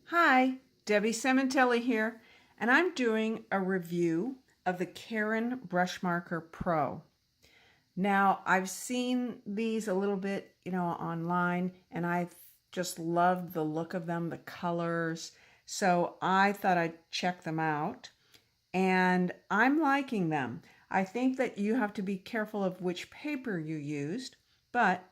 Hi, Debbie Sementelli here, and I'm doing a review of the Karin Brush Marker Pro. Now, I've seen these a little bit, online, and I just loved the look of them, the colors. So I thought I'd check them out, and I'm liking them. I think that you have to be careful of which paper you used, but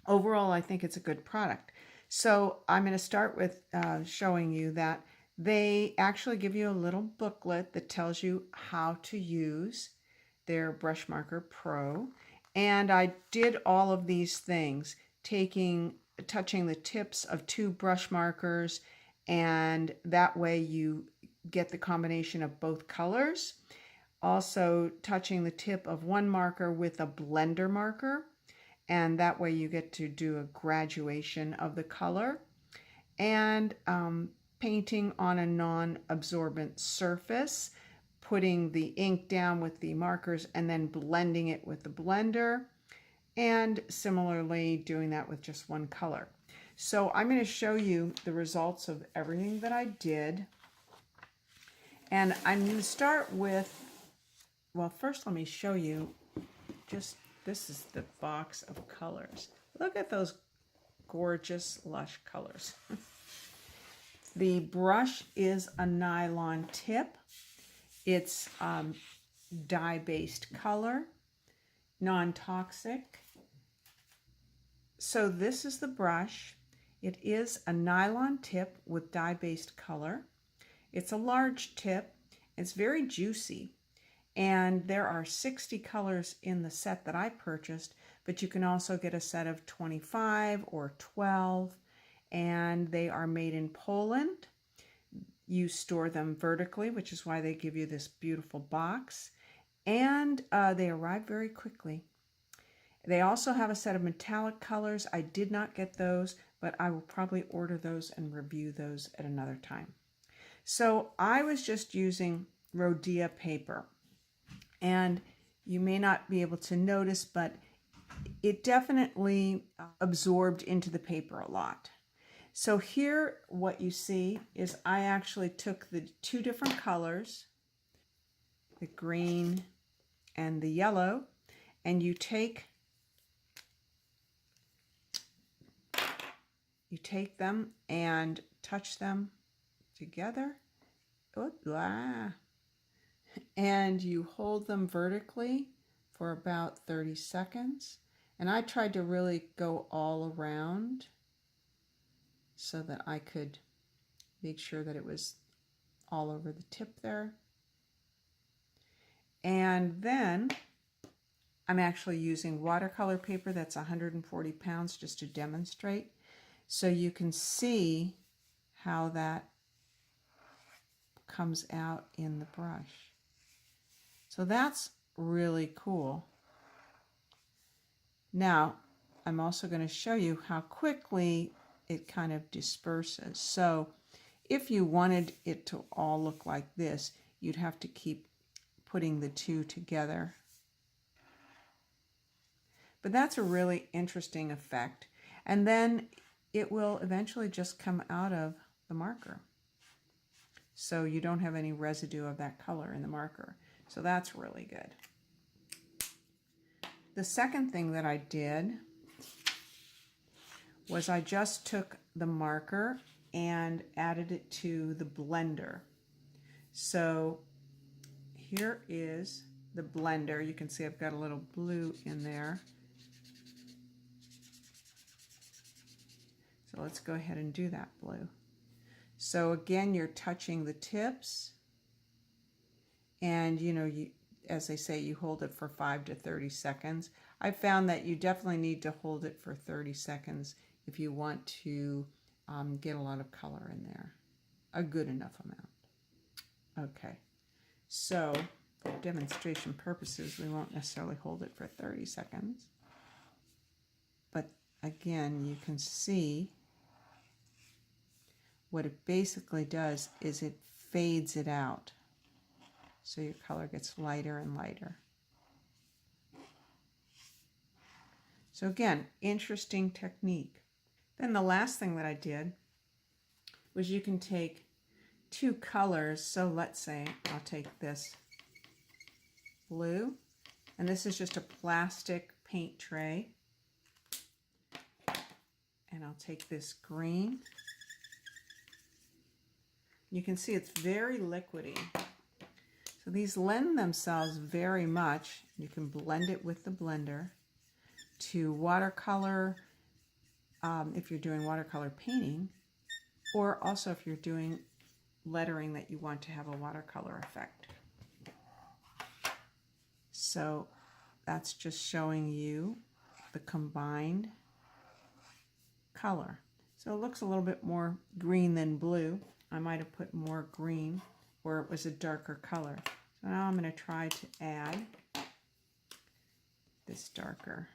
overall, I think it's a good product. So I'm going to start with showing you that they actually give you a little booklet that tells you how to use their Brush Marker Pro. And I did all of these things, touching the tips of two brush markers, and that way you get the combination of both colors. Also touching the tip of one marker with a blender marker, and that way you get to do a graduation of the color, and painting on a non-absorbent surface, putting the ink down with the markers and then blending it with the blender, and similarly doing that with just one color. So I'm going to show you the results of everything that I did, and I'm going to start with, well, first let me show you this is the box of colors. Look at those gorgeous, lush colors. The brush is a nylon tip. It's dye-based color, non-toxic. So this is the brush. It is a nylon tip with dye-based color. It's a large tip. It's very juicy. And there are 60 colors in the set that I purchased, but you can also get a set of 25 or 12, and they are made in Poland. You store them vertically, which is why they give you this beautiful box, and they arrive very quickly. They also have a set of metallic colors. I did not get those, but I will probably order those and review those at another time. So I was just using Rhodia paper. And you may not be able to notice, but it definitely absorbed into the paper a lot. So here what you see is I actually took the two different colors, the green and the yellow, and you take them and touch them together. And you hold them vertically for about 30 seconds. And I tried to really go all around so that I could make sure that it was all over the tip there. And then I'm actually using watercolor paper that's 140 pounds just to demonstrate. So you can see how that comes out in the brush. So that's really cool. Now, I'm also going to show you how quickly it kind of disperses. So if you wanted it to all look like this, you'd have to keep putting the two together. But that's a really interesting effect. And then it will eventually just come out of the marker. So you don't have any residue of that color in the marker. So that's really good. The second thing that I did was I just took the marker and added it to the blender. So here is the blender. You can see I've got a little blue in there. So let's go ahead and do that blue. So again, you're touching the tips, and as they say, you hold it for 5 to 30 seconds. I found that you definitely need to hold it for 30 seconds if you want to get a lot of color in there, a good enough amount. Okay, so for demonstration purposes, we won't necessarily hold it for 30 seconds. But again, you can see what it basically does is it fades it out. So your color gets lighter and lighter. So again, interesting technique. Then the last thing that I did was you can take two colors. So let's say I'll take this blue, and this is just a plastic paint tray. And I'll take this green. You can see it's very liquidy. So these lend themselves very much. You can blend it with the blender to watercolor, if you're doing watercolor painting, or also if you're doing lettering that you want to have a watercolor effect. So that's just showing you the combined color. So it looks a little bit more green than blue. I might have put more green where it was a darker color. So now I'm going to try to add this darker.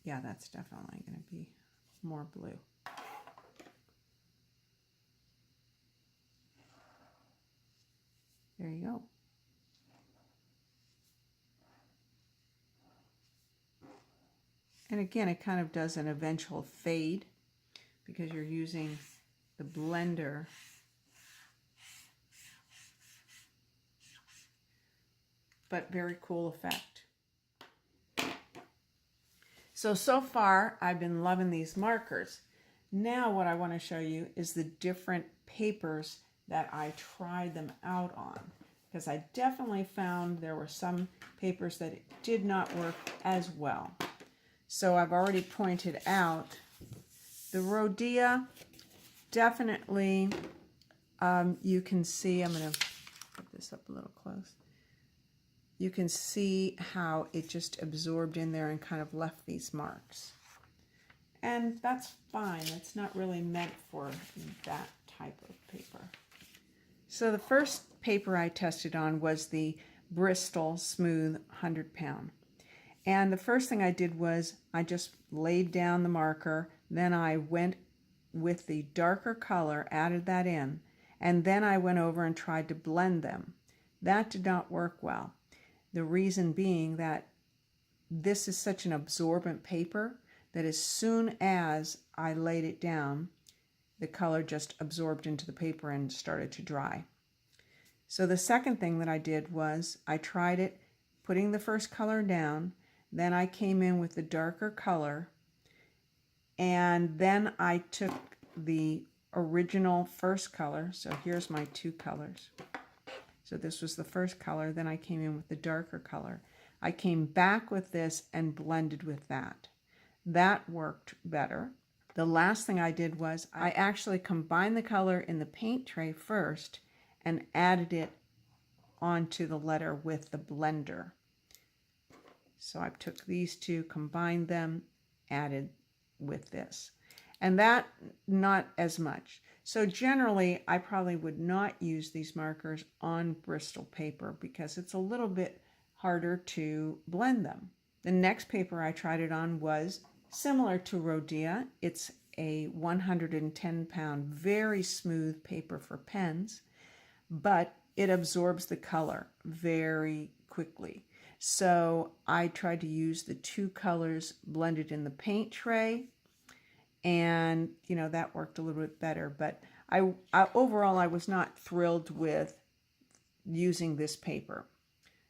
Yeah, that's definitely going to be more blue. There you go. And again, it kind of does an eventual fade because you're using the blender. But very cool effect. So far I've been loving these markers. Now what I want to show you is the different papers that I tried them out on, because I definitely found there were some papers that did not work as well. So I've already pointed out the Rhodia, definitely you can see, I'm going to put this up a little close. You can see how it just absorbed in there and kind of left these marks. And that's fine. It's not really meant for that type of paper. So the first paper I tested on was the Bristol Smooth 100 pound. And the first thing I did was I just laid down the marker, then I went with the darker color, added that in, and then I went over and tried to blend them. That did not work well. The reason being that this is such an absorbent paper that as soon as I laid it down, the color just absorbed into the paper and started to dry. So the second thing that I did was I tried it putting the first color down, then I came in with the darker color, and then I took the original first color. So here's my two colors. So this was the first color, then I came in with the darker color. I came back with this and blended with that. That worked better. The last thing I did was I actually combined the color in the paint tray first and added it onto the letter with the blender. So I took these two, combined them, added with this. And that, not as much. So generally, I probably would not use these markers on Bristol paper because it's a little bit harder to blend them. The next paper I tried it on was similar to Rhodia. It's a 110 pound, very smooth paper for pens, but it absorbs the color very quickly. So I tried to use the two colors blended in the paint tray, and that worked a little bit better. But I overall I was not thrilled with using this paper.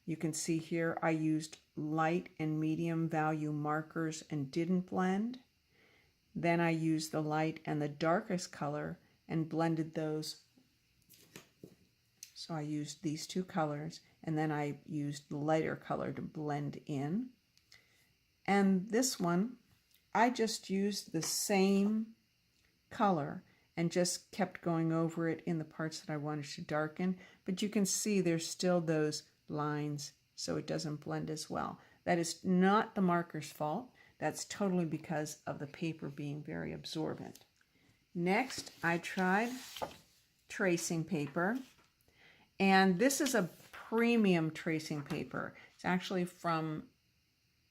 You can see here I used light and medium value markers and didn't blend. Then I used the light and the darkest color and blended those. So I used these two colors, and then I used the lighter color to blend in. And this one, I just used the same color and just kept going over it in the parts that I wanted to darken. But you can see there's still those lines, so it doesn't blend as well. That is not the marker's fault. That's totally because of the paper being very absorbent. Next, I tried tracing paper. And this is a premium tracing paper. It's actually from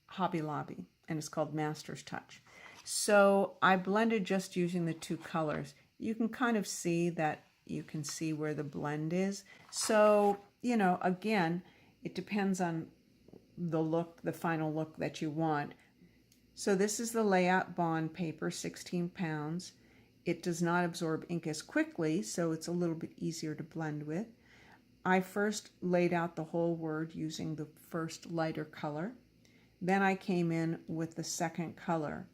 Hobby Lobby, and it's called Master's Touch. So I blended just using the two colors. You can kind of see that you can see where the blend is. So, again, it depends on the look, the final look that you want. So this is the Layout Bond paper, 16 pounds. It does not absorb ink as quickly, so it's a little bit easier to blend with. I first laid out the whole word using the first lighter color. Then I came in with the second color.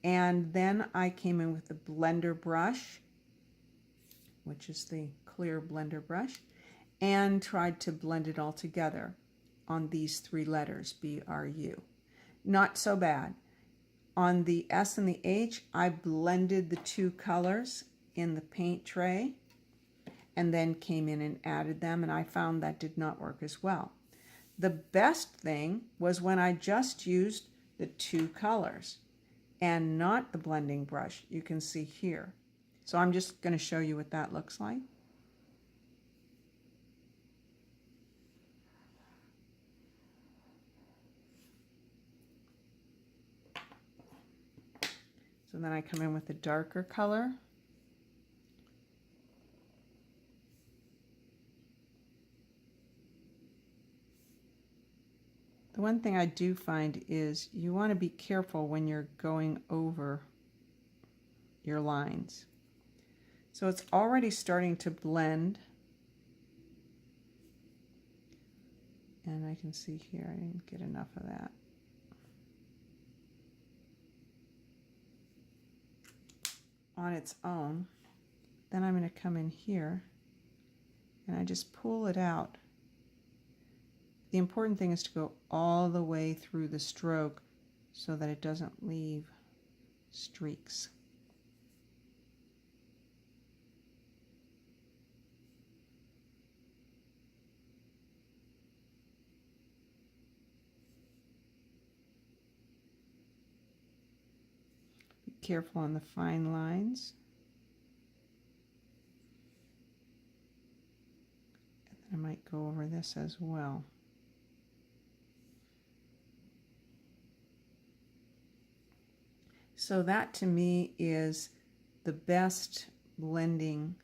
And then I came in with the blender brush, which is the clear blender brush, and tried to blend it all together on these three letters, B-R-U. Not so bad. On the S and the H, I blended the two colors in the paint tray and then came in and added them, and I found that did not work as well. The best thing was when I just used the two colors and not the blending brush. You can see here. So I'm just going to show you what that looks like. So then I come in with a darker color. The one thing I do find is you want to be careful when you're going over your lines. So it's already starting to blend. And I can see here I didn't get enough of that. On its own. Then I'm going to come in here and I just pull it out. The important thing is to go all the way through the stroke so that it doesn't leave streaks. Be careful on the fine lines. And then I might go over this as well. So that to me is the best blending,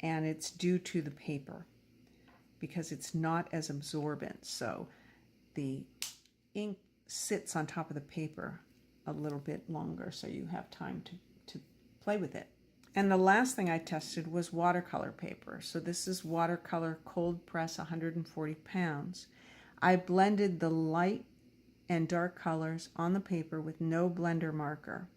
and it's due to the paper because it's not as absorbent. So the ink sits on top of the paper a little bit longer, so you have time to play with it. And the last thing I tested was watercolor paper. So this is watercolor cold press, 140 pounds. I blended the light and dark colors on the paper with no blender marker.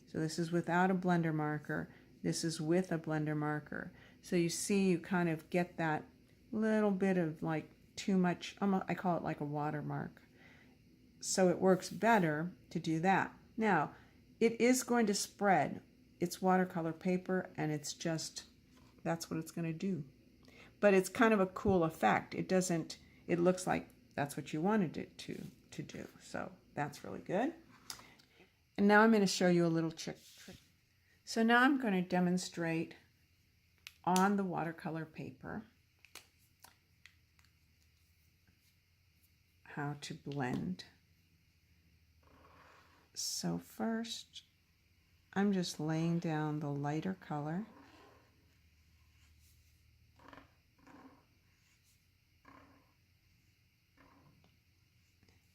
So this is without a blender marker. This is with a blender marker. So you see, you kind of get that little bit of like too much, I call it like a watermark. So it works better to do that. Now, it is going to spread. It's watercolor paper, and it's just, that's what it's going to do. But it's kind of a cool effect. It doesn't, it looks like that's what you wanted it to do. So that's really good. And now I'm going to show you a little trick. So now I'm going to demonstrate on the watercolor paper how to blend. So first, I'm just laying down the lighter color.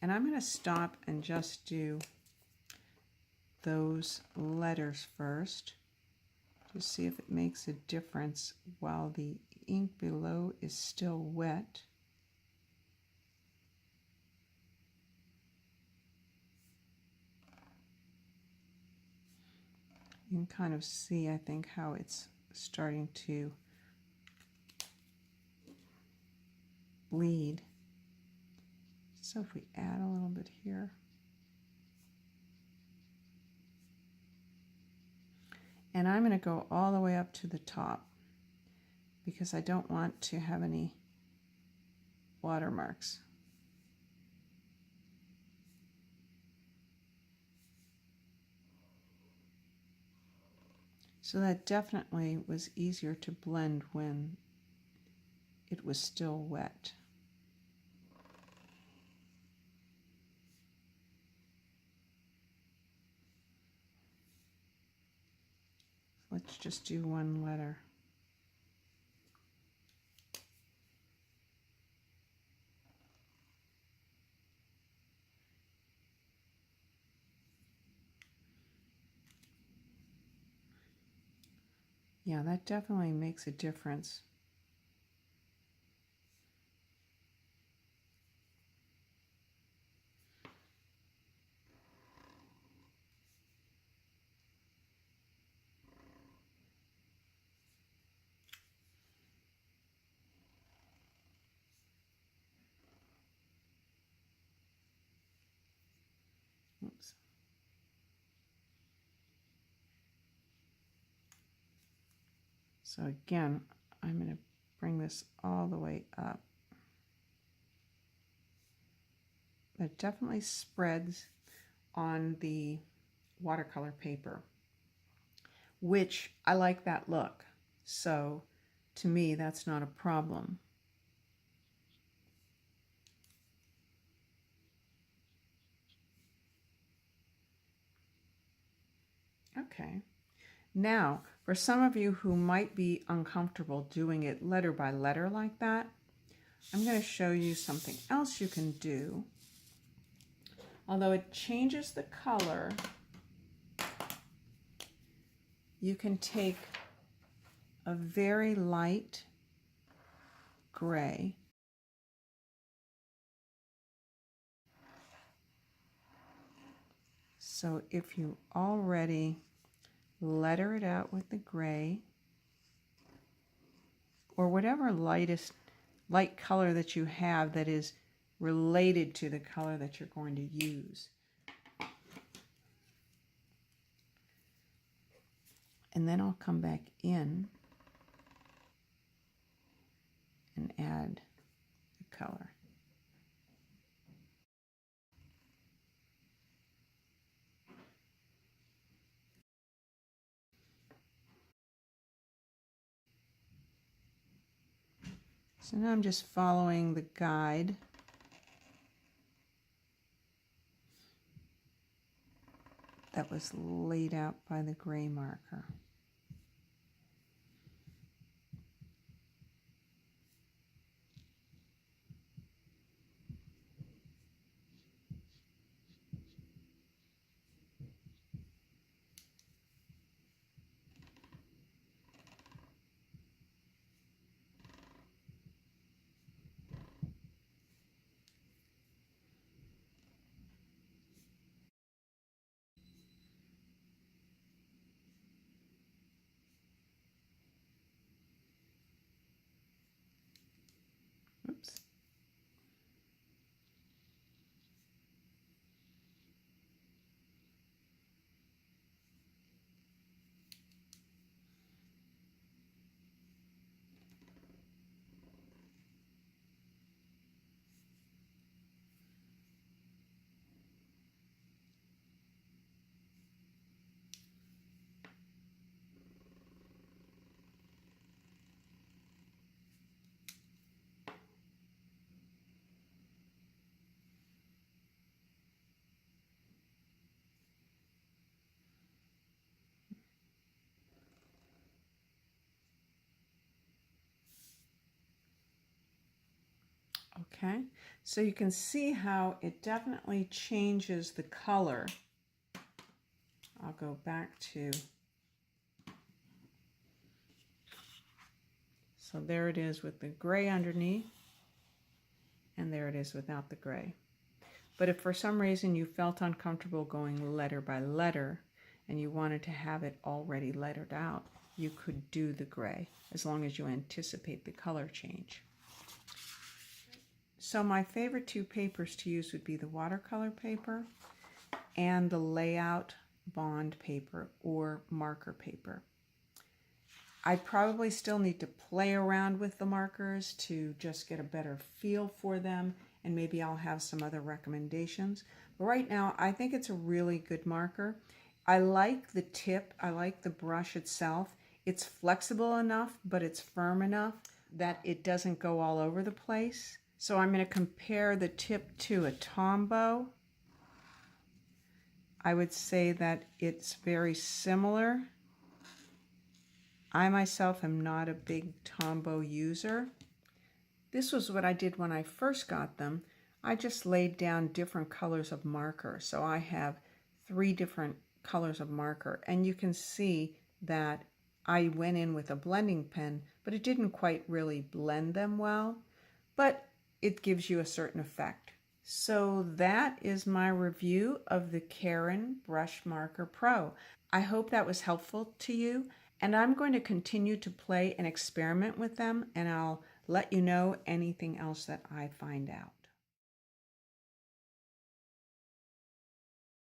And I'm going to stop and just do those letters first to see if it makes a difference while the ink below is still wet. You can kind of see, I think, how it's starting to bleed. So if we add a little bit here. And I'm going to go all the way up to the top because I don't want to have any watermarks. So that definitely was easier to blend when it was still wet. Let's just do one letter. Yeah, that definitely makes a difference. Oops. So again, I'm going to bring this all the way up. It definitely spreads on the watercolor paper, which I like that look. So to me, that's not a problem. Okay. Now, for some of you who might be uncomfortable doing it letter by letter like that, I'm going to show you something else you can do. Although it changes the color, you can take a very light gray so if you already letter it out with the gray or whatever light color that you have that is related to the color that you're going to use. And then I'll come back in and add the color. So now I'm just following the guide that was laid out by the gray marker. Oops. Okay, so you can see how it definitely changes the color. I'll go back to, so there it is with the gray underneath, and there it is without the gray. But if for some reason you felt uncomfortable going letter by letter and you wanted to have it already lettered out, you could do the gray as long as you anticipate the color change. So my favorite two papers to use would be the watercolor paper and the layout bond paper or marker paper. I probably still need to play around with the markers to just get a better feel for them, and maybe I'll have some other recommendations. But right now, I think it's a really good marker. I like the tip. I like the brush itself. It's flexible enough, but it's firm enough that it doesn't go all over the place. So I'm going to compare the tip to a Tombow. I would say that it's very similar. I myself am not a big Tombow user. This was what I did when I first got them. I just laid down different colors of marker. So I have 3 different colors of marker, and you can see that I went in with a blending pen, but it didn't quite really blend them well, but it gives you a certain effect. So that is my review of the Karin Brush Marker Pro. I hope that was helpful to you, and I'm going to continue to play and experiment with them, and I'll let you know anything else that I find out.